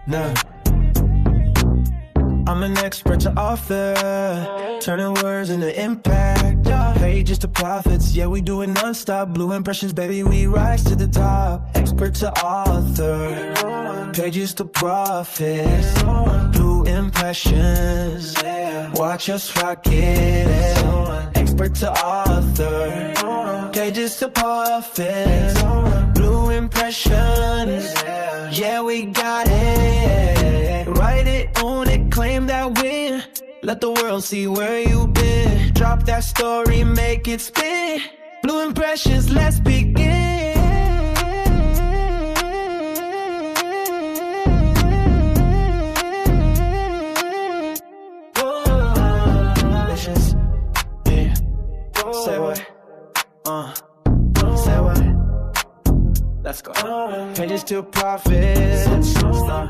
Nah. I'm an expert to author, turning words into impact. Pages to profits, yeah, we do it non-stop. Blue impressions, baby, we rise to the top. Expert to author, pages to profits. Blue impressions, watch us rock it. Expert to author, pages to profits. Blue impressions, yeah, we got it. Write it, own it, claim that win. Let the world see where you've been. Drop that story, make it spin. Blue impressions, let's begin. Delicious. Yeah. Say what? Say what? Let's go. Pages to profits.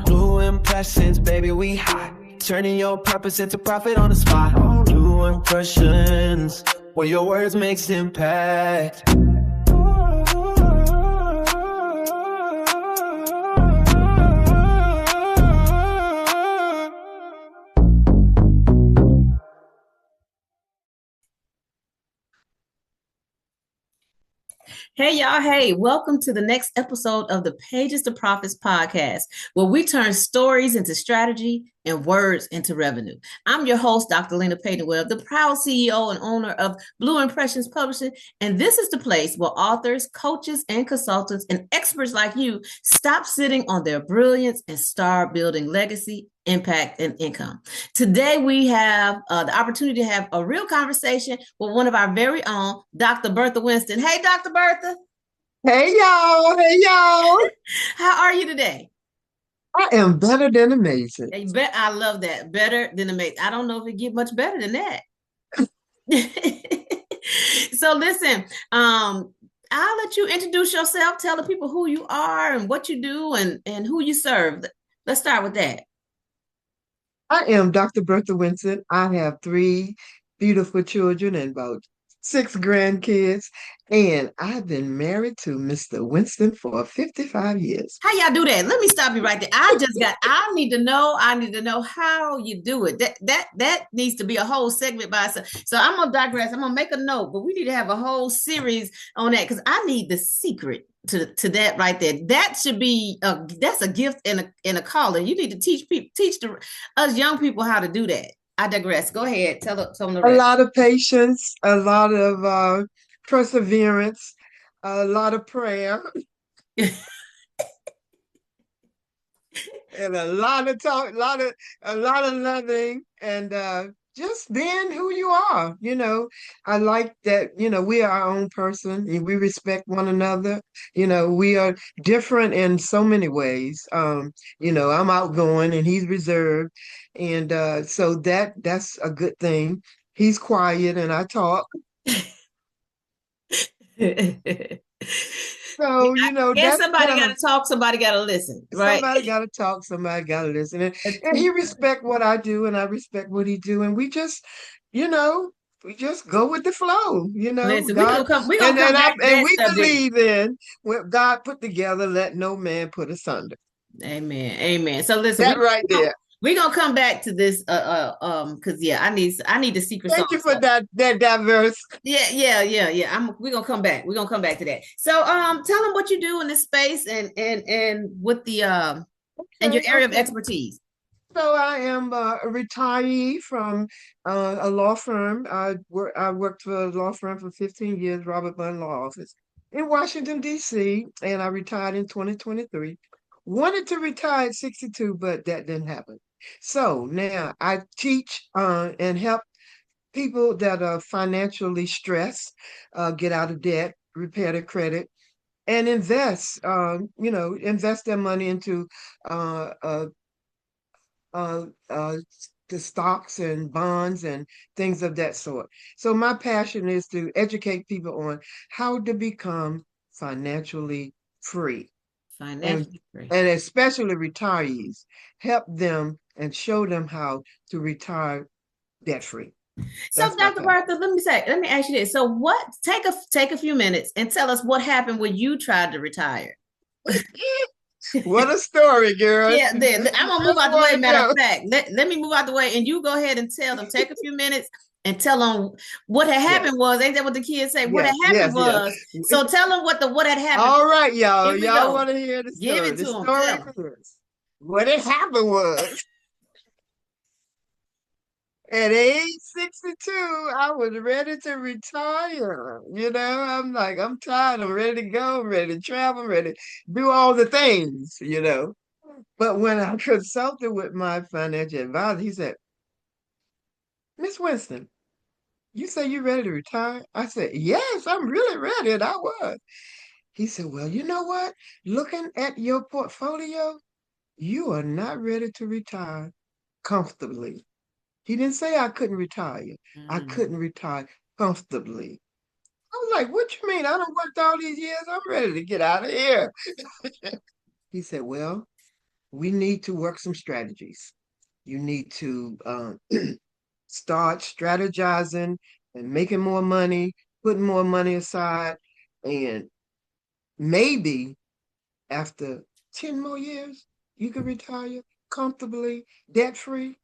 Blue impressions, baby, we hot. Turning your purpose into profit on the spot. Blue impressions, where your words makes impact. Hey, y'all. Hey, welcome to the next episode of the Pages to Profits podcast, where we turn stories into strategy and words into revenue. I'm your host, Dr. Lena Payton Webb, the proud CEO and owner of Blue Impressions Publishing. And this is the place where authors, coaches, and consultants and experts like you stop sitting on their brilliance and start building legacy, impact, and income. Today, we have the opportunity to have a real conversation with one of our very own, Dr. Bertha Winston. Hey, Dr. Bertha. Hey, y'all. Hey, y'all. How are you today? I am better than amazing. I love that. Better than amazing. I don't know if it get much better than that. So listen, I'll let you introduce yourself, tell the people who you are and what you do and who you serve. Let's start with that. I am Dr. Bertha Winston. I have 3 beautiful children and about 6 grandkids, and I've been married to Mr. Winston for 55 years. How y'all do that? Let me stop you right there. I need to know how you do it. That needs to be a whole segment by itself. So I'm gonna digress. I'm gonna make a note, but we need to have a whole series on that because I need the secret to that right there. That should be that's a gift and a calling. You need to teach us young people how to do that. I digress. Go ahead. Tell them the rest. A lot of patience, a lot of perseverance, a lot of prayer, and a lot of talk, a lot of loving, and just being who you are. I like that. We are our own person, and we respect one another. We are different in so many ways. I'm outgoing, and he's reserved. And so that's a good thing. He's quiet and I talk. So, that's somebody got to talk, somebody got to listen, right? Somebody got to talk, somebody got to listen. And he respect what I do and I respect what he do. And we just go with the flow, Listen, God, we gonna come back to that we subject. believe in what God put together, let no man put asunder. Amen. So listen, that right there. We're gonna come back to this because I need the secret sauce. Thank you for that diverse. Yeah. We're gonna come back to that. So tell them what you do in this space and with the and your area of expertise. So I am a retiree from a law firm. I worked for a law firm for 15 years, Robert Bunn Law Office in Washington, D.C., and I retired in 2023. Wanted to retire at 62, but that didn't happen. So now I teach and help people that are financially stressed get out of debt, repair their credit, and invest their money into the stocks and bonds and things of that sort. So my passion is to educate people on how to become financially free. And especially retirees, help them and show them how to retire debt free. So, Dr. Bertha, let me ask you this. So take a few minutes and tell us what happened when you tried to retire. What a story, girl. Yeah, then I'm gonna move Really out the way. want to Matter of know. fact, let me move out the way, and you go ahead and tell them. Take a few minutes and tell them what had Yes, happened was. Ain't that what the kids say? What had yes, happened yes, yes. was. So tell them what had happened. All right, y'all. Here we Y'all go. want to hear the Give story. it The to them. Tell story them. is what had happened was at age 62, I was ready to retire. I'm like, I'm tired. I'm ready to go. I'm ready to travel. I'm ready to do all the things. But when I consulted with my financial advisor, he said, Miss Winston, you say you're ready to retire? I said, yes, I'm really ready. And I was. He said, well, you know what? Looking at your portfolio, you are not ready to retire comfortably. He didn't say I couldn't retire. I Mm. couldn't retire comfortably. I was like, what you mean? I done worked all these years. I'm ready to get out of here. He said, well, we need to work some strategies. You need to start strategizing and making more money, putting more money aside, and maybe after 10 more years, you could retire comfortably, debt free.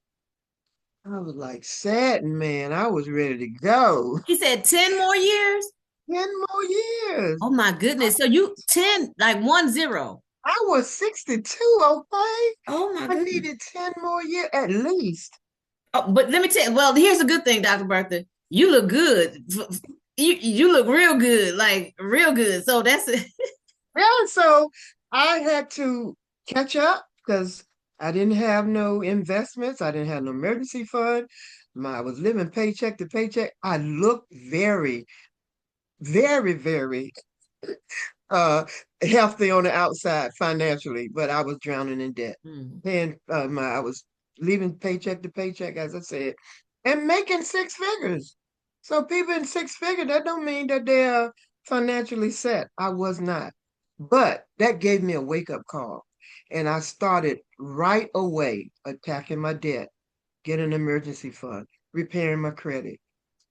I was like, sad man, I was ready to go. He said 10 more years. 10 more years. Oh my goodness. So you 10, like 10. I was 62, okay? Oh my I goodness. needed 10 more years at least. Oh, but let me tell you, well, here's a good thing, Dr. Bertha. You look good. You look real good, like real good. So that's it. Yeah, so I had to catch up because I didn't have no investments. I didn't have no emergency fund. I was living paycheck to paycheck. I looked very, very, very uh healthy on the outside financially, but I was drowning in debt. Mm. And I was leaving paycheck to paycheck, as I said, and making six figures. So people in six figures, that don't mean that they're financially set. I was not. But that gave me a wake-up call. And I started right away attacking my debt, getting an emergency fund, repairing my credit,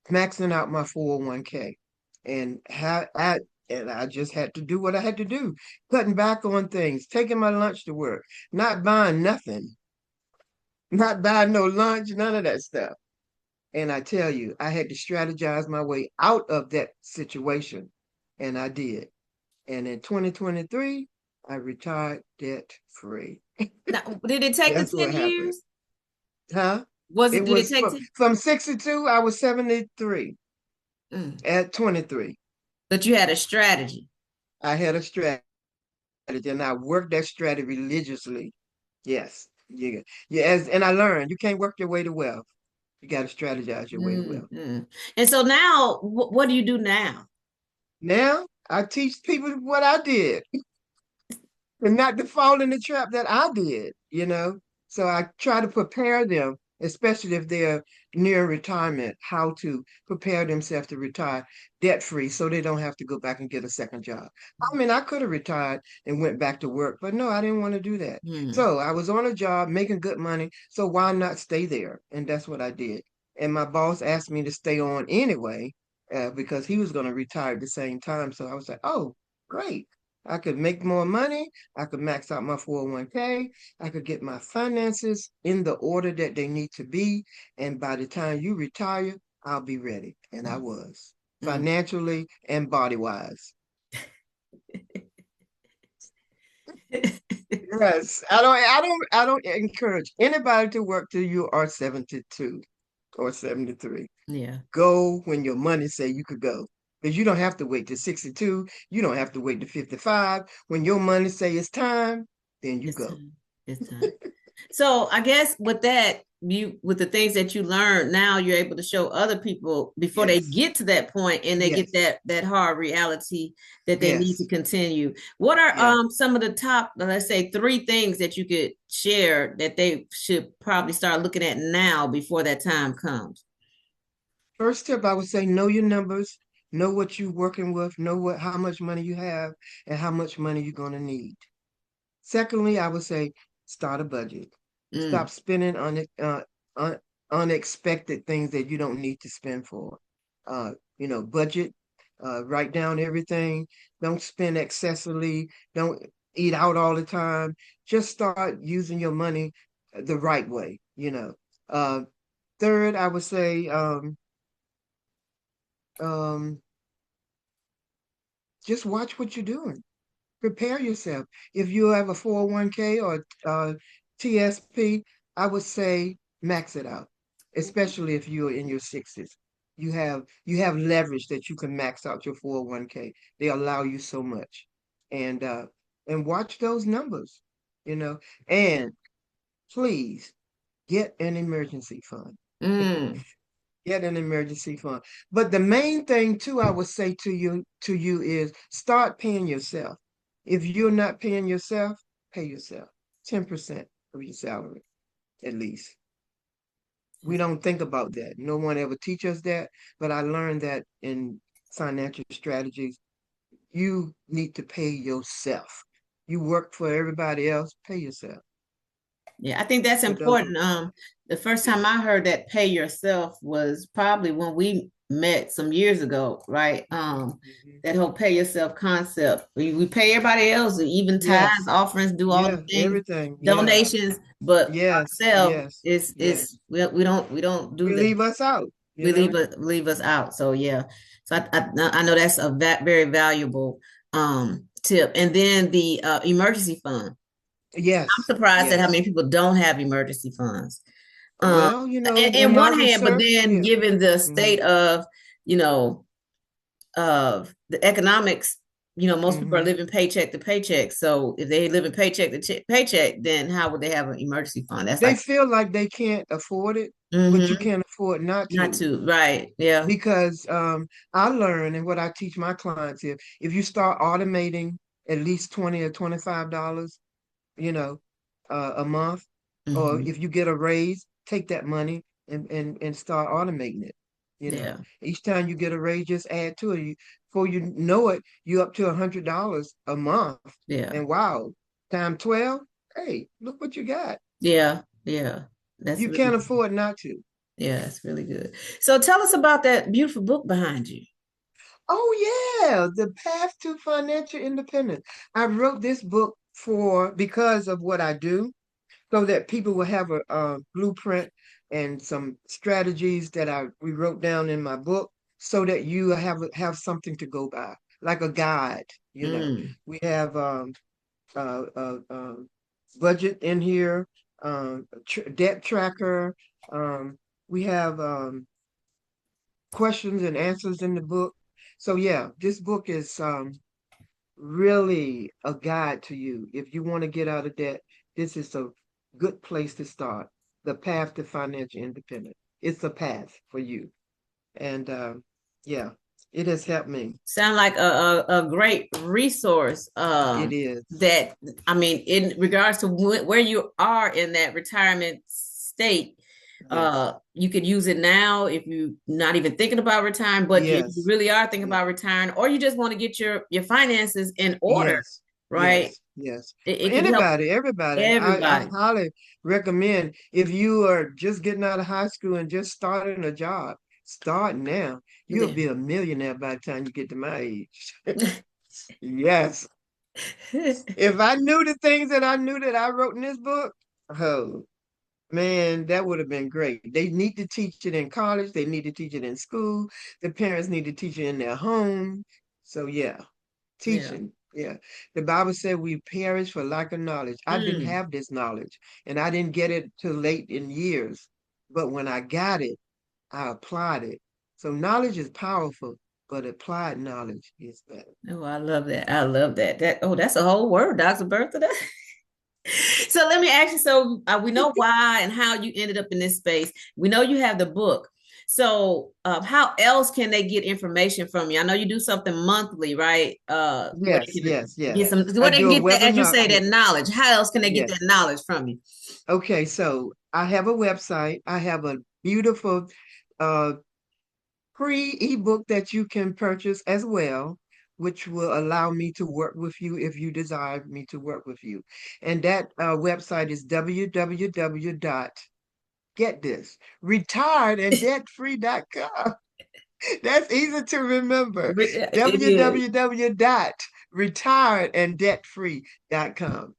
maxing out my 401k. And I just had to do what I had to do, cutting back on things, taking my lunch to work, not buying nothing, not buying no lunch, none of that stuff. And I tell you, I had to strategize my way out of that situation. And I did. And in 2023, I retired debt free. Now, did it take the That's 10 what happened. years? Huh? Was it, It did it was take 10? from 62, I was 73 Mm. at 23. But you had a strategy. I had a strategy and I worked that strategy religiously. Yes. Yeah. Yes. And I learned you can't work your way to wealth. You got to strategize your way to wealth. Mm. And so now, what do you do now? Now I teach people what I did and not to fall in the trap that I did. So I try to prepare them, especially if they're near retirement, how to prepare themselves to retire debt free so they don't have to go back and get a second job. I mean, I could have retired and went back to work, but no, I didn't want to do that. Mm. So I was on a job making good money. So why not stay there? And that's what I did. And my boss asked me to stay on anyway, because he was going to retire at the same time. So I was like, oh, great. I could make more money. I could max out my 401k. I could get my finances in the order that they need to be. And by the time you retire, I'll be ready. And I was Mm. financially and body wise. Yes. I don't encourage anybody to work till you are 72 or 73. Yeah. Go when your money say you could go. Because you don't have to wait to 62. You don't have to wait to 55. When your money say it's time, then you It's go. time. It's time. So I guess with that, with the things that you learned, now you're able to show other people before they Yes. get to that point and they get Yes. that hard reality that they need to Yes. continue. What are Yes. some of the top, let's say, 3 things that you could share that they should probably start looking at now before that time comes? First tip, I would say know your numbers, know what you're working with, know how much money you have and how much money you're going to need. Secondly, I would say start a budget. Mm. Stop spending on it, unexpected things that you don't need to spend for. Budget, write down everything. Don't spend excessively. Don't eat out all the time. Just start using your money the right way, you know. Uh, Third, I would say um, just watch what you're doing. Prepare yourself. If you have a 401k or TSP, I would say max it out, especially if you're in your 60s. You have leverage that you can max out your 401k. They allow you so much. And watch those numbers, you know. And please get an emergency fund. Mm. Get an emergency fund. But the main thing too, I would say to you is start paying yourself. If you're not paying yourself, pay yourself 10% of your salary at least. We don't think about that. No one ever teach us that, but I learned that in financial strategies. You need to pay yourself. You work for everybody else, pay yourself. Yeah, I think that's So those important. The first time yes. I heard that pay yourself was probably when we met some years ago, right? Mhm. That whole pay yourself concept. We pay everybody else, even tithes, Yes. offerings, do all the Yeah, things, everything. Yeah. donations, but Yes. ourselves Yes. is Yes. we don't do We that. leave us out, you We know? leave us out. So yeah. So I know that's a very valuable tip. And then the emergency fund. I'm Yes, surprised at how yes. many people don't have emergency funds. Um, Well, in in our one hand, but research, then yeah. given the Hmm. state of, you know, of the economics, most people are Hmm. living paycheck to paycheck. So if they live in paycheck to paycheck, then how would they have an emergency fund? That's They like, feel like they can't afford it, but you mm-hmm, can't afford not not to. to, right? Yeah, Because I learn and what I teach my clients is if you start automating at least 20 or $25, you know, a month, or mm-hmm, if you get a raise, take that money and start automating it. yeah, Each time you get a raise, just add to it. Before you know it, you're up to $100 a month. yeah, And wow, time 12, hey, look what you got. yeah. That's You really can't good. afford not to. Yeah, that's really good. So tell us about that beautiful book behind you. Oh yeah, The Path to Financial Independence. I wrote this book for because of what I do, so that people will have a blueprint and some strategies that we wrote down in my book, so that you have something to go by, like a guide. Mm, We have budget in here, debt tracker. We have questions and answers in the book. So yeah, this book is really a guide to you. If you want to get out of debt, this is a good place to start. The path to financial independence. It's a path for you. And yeah, it has helped me. sound like a great resource. It is. That I mean, in regards to where you are in that retirement state, Yes. you could use it now if you're not even thinking about retiring, but if you Yes. really are thinking Yes. about retiring, or you just want to get your finances in order, Yes. right? Yes. Yes. For It can help anybody, everybody, I everybody. highly recommend if you are just getting out of high school and just starting a job, start now. You'll Yeah. be a millionaire by the time you get to my age. Yes. If I knew the things that I knew that I wrote in this book, oh man, that would have been great. They need to teach it in college. They need to teach it in school. The parents need to teach it in their home. So yeah, Yeah. teaching. Yeah. The Bible said we perish for lack of knowledge. I didn't Mm. have this knowledge and I didn't get it till late in years. But when I got it, I applied it. So knowledge is powerful, but applied knowledge is better. Oh, I love that. I love that. That's a whole word, Dr. Bertha. So let me ask you. So we know why and how you ended up in this space. We know you have the book. So how else can they get information from you? I know you do something monthly, right? Where Yes, they can yes, yes. get some, I where they do can a get that, as you webinar. say, that Yes, knowledge. How else can they get that yes. knowledge from you? Okay, so I have a website. I have a beautiful uh, free ebook that you can purchase as well, which will allow me to work with you if you desire me to work with you. And that website is www dot, get this, retiredanddebt-free.com. That's easy to remember. It is. www dot retiredandDebtFree.com.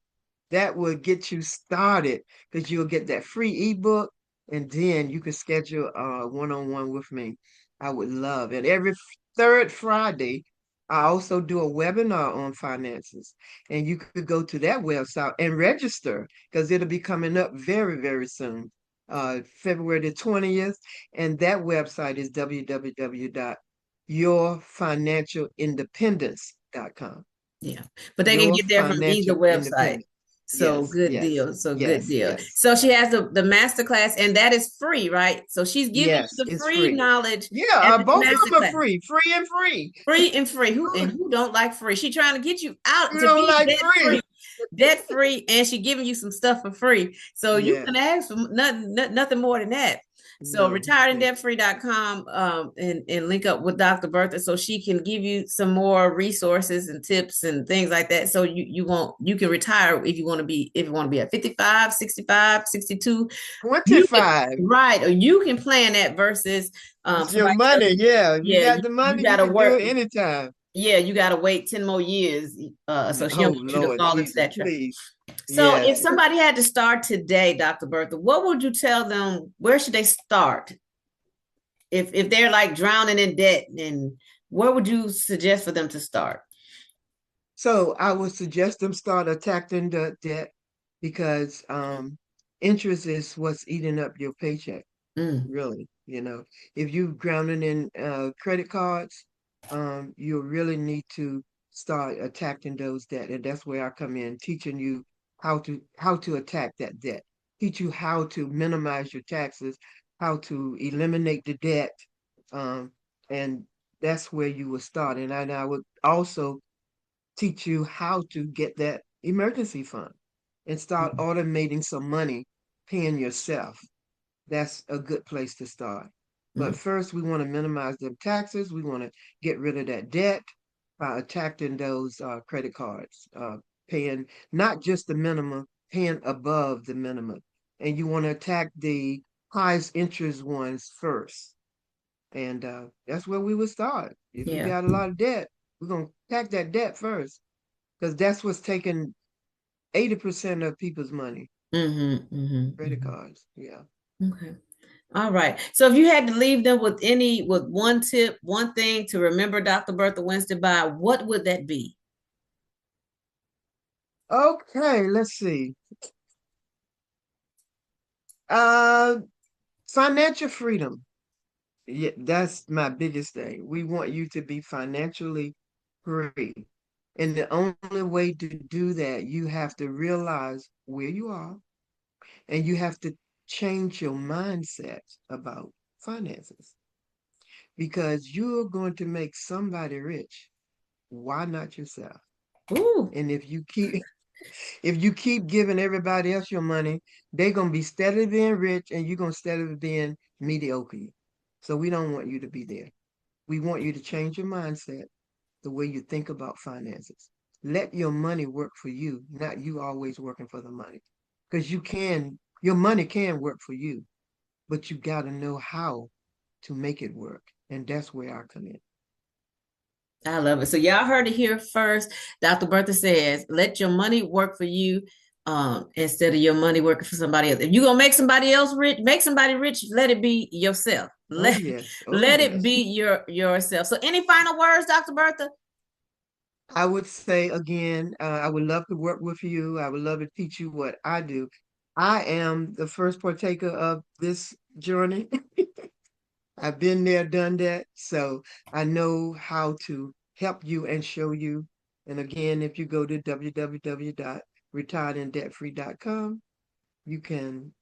That will get you started because you'll get that free ebook, and then you can schedule a one-on-one with me. I would love it. Every third Friday, I also do a webinar on finances, and you could go to that website and register because it'll be coming up very, very soon, February the 20th. And that website is www.yourfinancialindependence.com. Yeah, but they can Your get there from either financial website. independence. So Yes, good yes, deal. So good yes, deal. yes, So she has the master class, and that is free, right? So she's giving you yes, the it's free free. knowledge Yeah, at this both of master them are class. free, free and free. Free and free. Who don't like free? She trying to get you out You to don't be like free? debt free, and she giving you some stuff for free. So you Yes. can ask for nothing more than that. So No, thank you. retiredanddebtfree.com and link up with Dr. Bertha so she can give you some more resources and tips and things like that. So you can retire if you want to be at 55, 65, 62. You can 25. right, or you can plan that versus It's your somebody tell money. you, Yeah. If you yeah, got the you money, you gotta can do work. it anytime. Yeah, you got to wait 10 more years. So she don't Oh, want you to Lord fall into Jesus, that trap. please. So if Yes. somebody had to start today, Dr. Bertha, what would you tell them? Where should they start? If they're like drowning in debt, and where would you suggest for them to start? So I would suggest them start attacking the debt because interest is what's eating up your paycheck. Mm, Really, if you drowning in credit cards, you really need to start attacking those debt, and that's where I come in, teaching you how to attack that debt, teach you how to minimize your taxes, how to eliminate the debt, um, and that's where you will start. And I would also teach you how to get that emergency fund and start automating some money, paying yourself. That's a good place to start. But mm, first, we want to minimize the taxes. We want to get rid of that debt by attacking those credit cards, paying not just the minimum, paying above the minimum. And you want to attack the highest interest ones first. And that's where we would start. If you yeah. got a lot of debt, we're going to attack that debt first because that's what's taking 80% of people's money, credit Hmm. cards. Yeah. Okay. All right. So if you had to leave them with one tip, one thing to remember Dr. Bertha Winston by, what would that be? Okay, let's see. Uh, Financial freedom. Yeah, that's my biggest thing. We want you to be financially free. And the only way to do that, you have to realize where you are and you have to change your mindset about finances because you're going to make somebody rich. Why not yourself? Ooh, And if you keep giving everybody else your money, they're gonna be steadily being rich and you're gonna steadily being mediocre. So we don't want you to be there. We want you to change your mindset, the way you think about finances. Let your money work for you, not you always working for the money. Because your money can work for you, but you gotta know how to make it work. And that's where I come in. I love it. So y'all heard it here first. Dr. Bertha says, let your money work for you instead of your money working for somebody else. If you're gonna make somebody else rich, make somebody rich, let it be yourself. Oh Let, yes, oh let it yes. be yourself. So any final words, Dr. Bertha? I would say again, I would love to work with you. I would love to teach you what I do. I am the first partaker of this journey. I've been there, done that. So I know how to help you and show you. And again, if you go to www.retiredandDebtFree.com, you can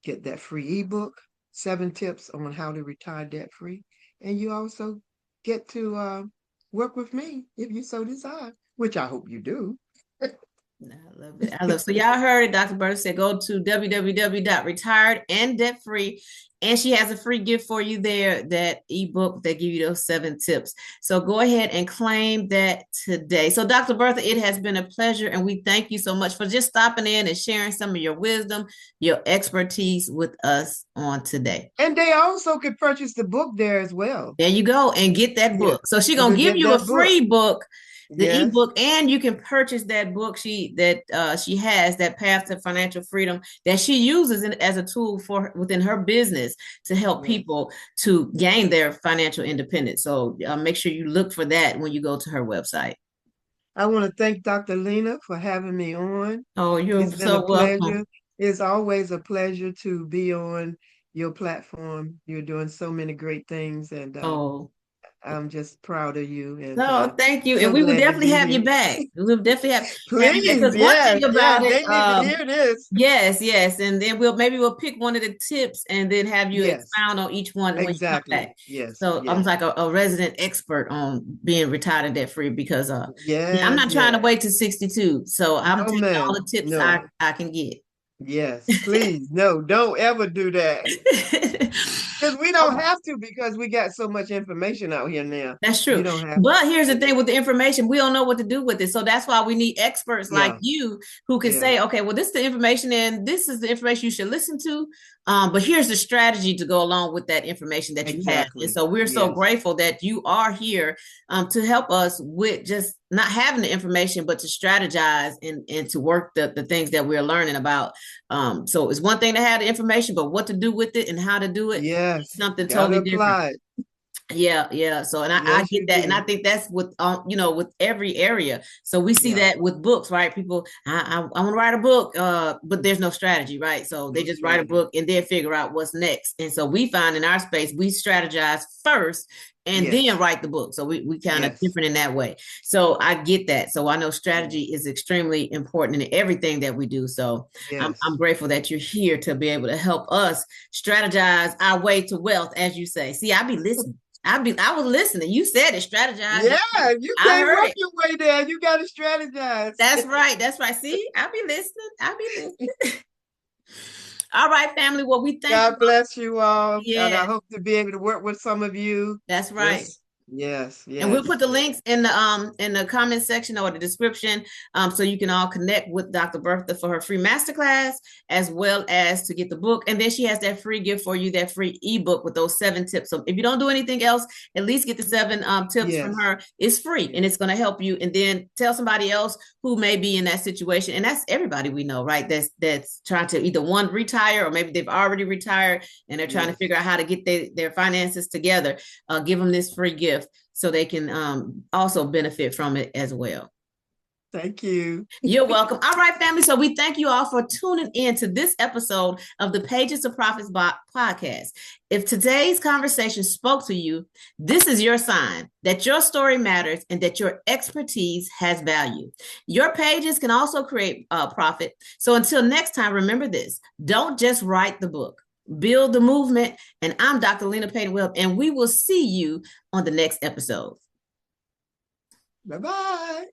get that free ebook, 7 tips on how to retire debt free. And you also get to work with me if you so desire, which I hope you do. I love it. I love it. So y'all heard it. Dr. Bertha said go to www.retiredanddebtfree. And she has a free gift for you there, that ebook that give you those 7 tips. So go ahead and claim that today. So Dr. Bertha, it has been a pleasure. And we thank you so much for just stopping in and sharing some of your wisdom, your expertise with us on today. And they also could purchase the book there as well. There you go and get that Yeah, book. So she's you gonna could give get you a that book. free book the Yes. ebook, and you can purchase that book she has, that Path to Financial Freedom, that she uses as a tool for within her business to help Yes. people to gain their financial independence. So make sure you look for that when you go to her website. I want to thank Dr. Lena for having me on. Oh, you're It's been a so welcome. pleasure. It's always a pleasure to be on your platform. You're doing so many great things, and Oh, I'm just proud of you, and no, thank you. And so we will glad to definitely be have you here. back. We'll definitely have you back. Please, Because one yes, thing yes, about it, they need to hear this. yes, yes. And then we'll pick one of the tips and then have you Yes, expound on each one when you come exactly. back. Yes, So I'm yes, like a resident expert on being retired and debt free because yeah, I'm yes, not trying to yes. wait till 62. So I'm No, taking all ma'am. the tips No. I can get. Yes, please. No, don't ever do that. Because we don't Okay. have to, because we got so much information out here now. That's You true. don't have But here's the to. thing with the information, we don't know what to do with it. So that's why we need experts like Yeah, you who can yeah, say, okay, well, this is the information and this is the information you should listen to. But here's the strategy to go along with that information that you have. And exactly. so we're so Yes, grateful that you are here to help us with just not having the information, but to strategize and to work the things that we're learning about. So it's one thing to have the information, but what to do with it and how to do it, yes. something Gotta totally different. apply it. Yeah, yeah. So, and I Yes, get you that, and I do. think that's with with every area. So we see Yeah. that with books, right? People, I want to write a book, but there's no strategy, right? So they No just write a strategy. book and then figure out what's next. And so we find in our space, we strategize first and then Yes, write the book. So we kind of yes, different in that way. So I get that. So I know strategy is extremely important in everything that we do. So I'm yes. grateful that you're here to be able to help us strategize our way to wealth, as you say. See, I be listening. I was listening. You said it, strategize. Yeah, you I can't heard work it. your way there. You gotta strategize. That's right. That's right. See, I be listening. I be listening. All right, family. Well, we thank you. God bless you all. And I Yes, hope to be able to work with some of you. that's right. Just yes, And we'll yes, put the yes, links in the comment section or the description so you can all connect with Dr. Bertha for her free masterclass as well as to get the book. And then she has that free gift for you, that free ebook with those 7 tips. So if you don't do anything else, at least get the 7 tips from yes, her. It's free yes, and it's going to help you. And then tell somebody else who may be in that situation. And that's everybody we know, right? That's trying to either one retire or maybe they've already retired and they're trying to yes. figure out how to get their finances together. Give them this free gift so they can also benefit from it as well. Thank you. You're welcome. All right, family. So we thank you all for tuning in to this episode of the Pages to Profits podcast. If today's conversation spoke to you, this is your sign that your story matters and that your expertise has value. Your pages can also create profit. So until next time, remember this: don't just write the book. Build the movement. And I'm Dr. Lena Payton Webb, and we will see you on the next episode. Bye-bye.